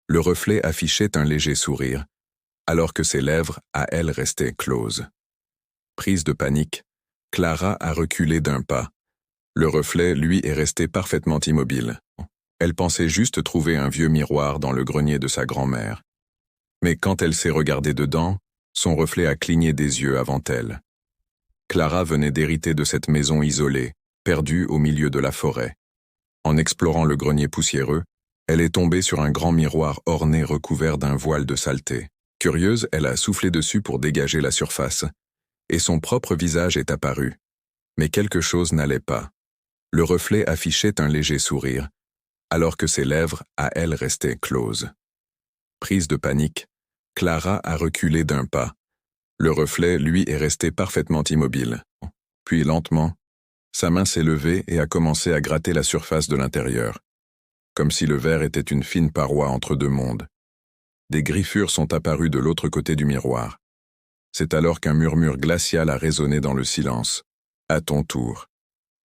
Le reflet affichait un léger sourire, alors que ses lèvres, à elle, restaient closes. Prise de panique, Clara a reculé d'un pas. Le reflet, lui, est resté parfaitement immobile. Elle pensait juste trouver un vieux miroir dans le grenier de sa grand-mère. Mais quand elle s'est regardée dedans, son reflet a cligné des yeux avant elle. Clara venait d'hériter de cette maison isolée, perdue au milieu de la forêt. En explorant le grenier poussiéreux, elle est tombée sur un grand miroir orné recouvert d'un voile de saleté. Curieuse, elle a soufflé dessus pour dégager la surface, et son propre visage est apparu. Mais quelque chose n'allait pas. Le reflet affichait un léger sourire, alors que ses lèvres, à elle, restaient closes. Prise de panique, Clara a reculé d'un pas. Le reflet, lui, est resté parfaitement immobile. Puis lentement, sa main s'est levée et a commencé à gratter la surface de l'intérieur, comme si le verre était une fine paroi entre deux mondes. Des griffures sont apparues de l'autre côté du miroir. C'est alors qu'un murmure glacial a résonné dans le silence. À ton tour.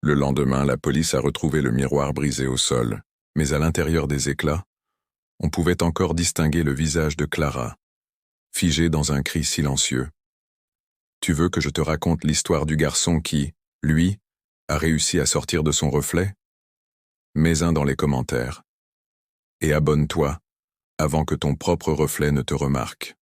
Le lendemain, la police a retrouvé le miroir brisé au sol, mais à l'intérieur des éclats, on pouvait encore distinguer le visage de Clara, figé dans un cri silencieux. Tu veux que je te raconte l'histoire du garçon qui, lui, a réussi à sortir de son reflet? Mets-en dans les commentaires. Et abonne-toi, avant que ton propre reflet ne te remarque.